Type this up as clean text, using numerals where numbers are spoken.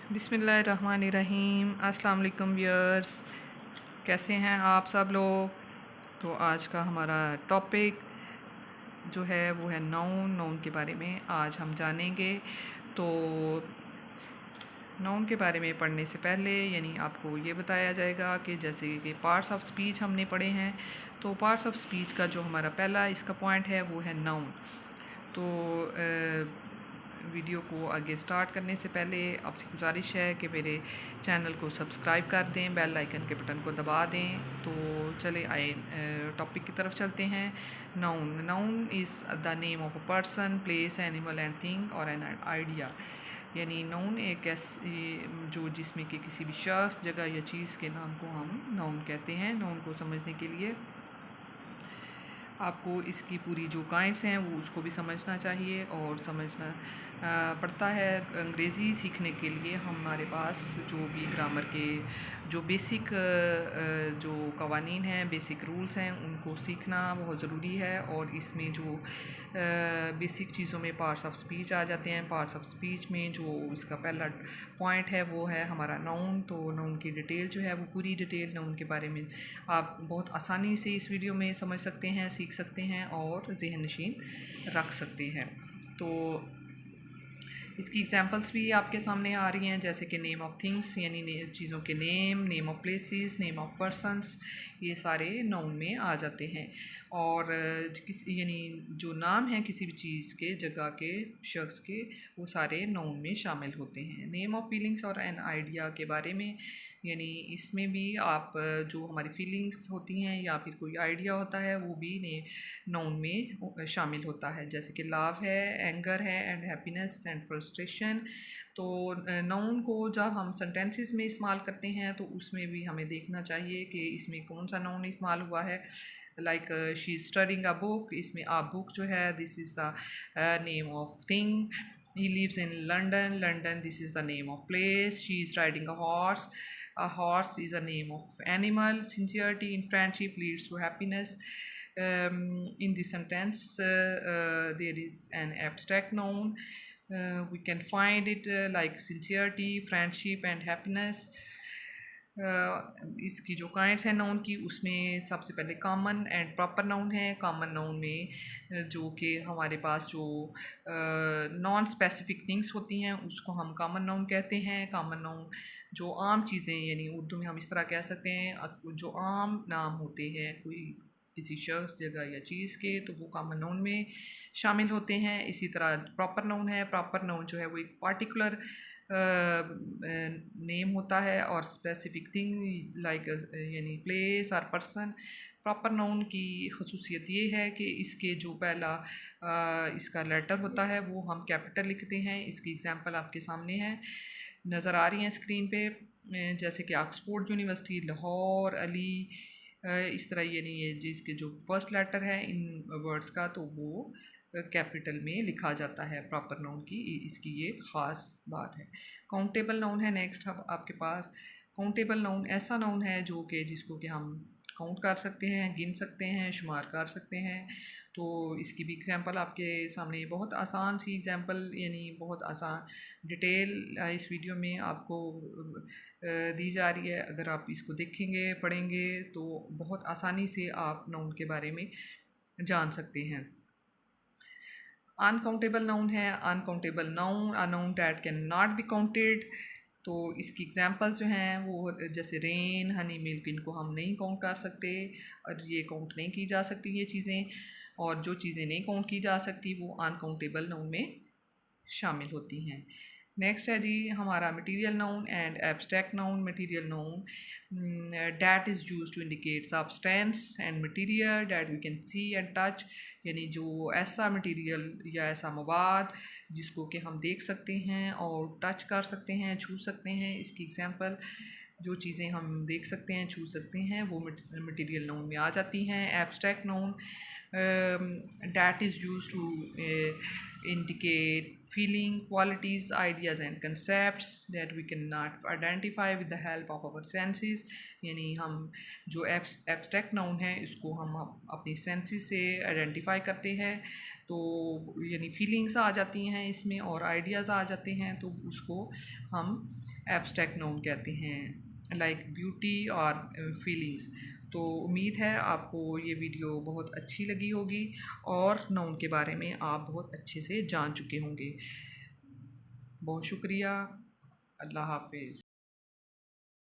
बिस्मिल्लाहिर्रहमानिर्रहीम। अस्सलाम वालेकुम व्यूअर्स, कैसे हैं आप सब लोग। तो आज का हमारा टॉपिक जो है वो है नाउन के बारे में आज हम जानेंगे। तो नाउन के बारे में पढ़ने से पहले यानी आपको ये बताया जाएगा कि जैसे कि पार्ट्स ऑफ स्पीच हमने पढ़े हैं, तो पार्ट्स ऑफ स्पीच का जो हमारा पहला इसका पॉइंट है वो है नाउन। तो वीडियो को आगे स्टार्ट करने से पहले आपसे गुजारिश है कि मेरे चैनल को सब्सक्राइब कर दें, बेल आइकन के बटन को दबा दें। तो चले आए टॉपिक की तरफ चलते हैं। Noun is the name of a person, place, animal and thing और एन आइडिया। यानी नाउन एक ऐसी जो जिसमें कि किसी भी शख्स, जगह या चीज़ के नाम को हम नाउन कहते हैं। नाउन को समझने के लिए आपको इसकी पूरी जो काइंड्स हैं वो उसको भी समझना चाहिए और समझना पड़ता है। अंग्रेज़ी सीखने के लिए हमारे पास जो भी ग्रामर के जो बेसिक जो कवानीन हैं, बेसिक रूल्स हैं, उनको सीखना बहुत ज़रूरी है। और इसमें जो बेसिक चीज़ों में पार्ट्स ऑफ स्पीच आ जाते हैं। पार्ट्स ऑफ स्पीच में जो इसका पहला पॉइंट है वो है हमारा नाउन। तो नाउन की डिटेल जो है वो पूरी डिटेल नाउन के बारे में आप बहुत आसानी से इस वीडियो में समझ सकते हैं, सीख सकते हैं और ज़हन नशीन रख सकते हैं। तो इसकी एग्जांपल्स भी आपके सामने आ रही हैं, जैसे कि नेम ऑफ़ थिंग्स यानी चीज़ों के name of places, name of persons, ये सारे नाउन में आ जाते हैं। और किसी यानी जो नाम है किसी भी चीज़ के, जगह के, शख्स के, वो सारे नाउन में शामिल होते हैं। नेम ऑफ़ फीलिंग्स और एन आइडिया के बारे में यानी इसमें भी आप जो हमारी फीलिंग्स होती हैं या फिर कोई आइडिया होता है वो भी नाउन में शामिल होता है। जैसे कि लव है, एंगर है एंड हैप्पीनेस एंड फ्रस्ट्रेशन। तो नाउन को जब हम सेंटेंसेस में इस्तेमाल करते हैं तो उसमें भी हमें देखना चाहिए कि इसमें कौन सा नाउन इस्तेमाल हुआ है। Like she is studying a book, इसमें आ बुक जो है this is the name of thing. He lives in London, London this is the name of place. She is riding a horse, a horse is a name of animal. Sincerity in friendship leads to happiness. In this sentence, there is an abstract noun. We can find it like sincerity, friendship, and happiness. इसकी जो kinds हैं noun की, उसमें सबसे पहले common and proper noun है। Common noun में जो कि हमारे पास जो नॉन स्पेसिफिक थिंग्स होती हैं उसको हम कॉमन नाउन कहते हैं। कॉमन नाउन जो आम चीज़ें यानी उर्दू में हम इस तरह कह सकते हैं जो आम नाम होते हैं कोई किसी शख्स, जगह या चीज़ के, तो वो कॉमन नाउन में शामिल होते हैं। इसी तरह प्रॉपर नाउन है। प्रॉपर नाउन जो है वो एक पार्टिकुलर नेम होता है और स्पेसिफिक थिंग लाइक यानी प्लेस और पर्सन। प्रॉपर नाउन की खसूसियत ये है कि इसके जो पहला इसका लेटर होता है वो हम कैपिटल लिखते हैं। इसकी एग्जांपल आपके सामने है, नज़र आ रही हैं स्क्रीन पे, जैसे कि ऑक्सफोर्ड यूनिवर्सिटी, लाहौर, अली, इस तरह यानी ये जिसके जो फर्स्ट लेटर है इन वर्ड्स का तो वो कैपिटल में लिखा जाता है। प्रॉपर नाउन की इसकी ये ख़ास बात है। काउंटेबल नाउन है नेक्स्ट आपके पास। काउंटेबल नाउन ऐसा नाउन है जो कि जिसको कि हम काउंट कर सकते हैं, गिन सकते हैं, शुमार कर सकते हैं। तो इसकी भी एग्जांपल आपके सामने बहुत आसान सी एग्जांपल यानी बहुत आसान डिटेल इस वीडियो में आपको दी जा रही है। अगर आप इसको देखेंगे, पढ़ेंगे तो बहुत आसानी से आप नाउन के बारे में जान सकते हैं। अनकाउंटेबल नाउन है। Uncountable noun, a noun that can not be counted. तो इसकी एग्जांपल्स जो हैं वो जैसे रेन, हनी, मिल्क, इनको हम नहीं काउंट कर सकते और ये काउंट नहीं की जा सकती ये चीज़ें। और जो चीज़ें नहीं काउंट की जा सकती वो अनकाउंटेबल नाउन में शामिल होती हैं। नेक्स्ट है जी हमारा material noun and abstract noun. Material noun that is use to indicate substance and material that we can see and touch. यानी जो ऐसा मटीरियल या ऐसा मवाद जिसको कि हम देख सकते हैं और टच कर सकते हैं, छू सकते हैं। इसकी एग्जांपल जो चीज़ें हम देख सकते हैं, छू सकते हैं, वो मटीरियल नाउन में आ जाती हैं। Abstract noun that is used to indicate feeling, qualities, ideas and concepts that we cannot identify with the help of our senses। यानी हम जो एब्स्ट्रैक्ट नाउन है इसको हम अपनी सेंसेस से आइडेंटिफाई करते हैं। तो यानी फीलिंग्स आ जाती हैं इसमें और आइडियाज़ आ जाते हैं, तो उसको हम एब्स्ट्रैक्ट नाउन कहते हैं, लाइक ब्यूटी और फीलिंग्स। तो उम्मीद है आपको ये वीडियो बहुत अच्छी लगी होगी और नाउन के बारे में आप बहुत अच्छे से जान चुके होंगे। बहुत शुक्रिया। अल्लाह हाफिज़।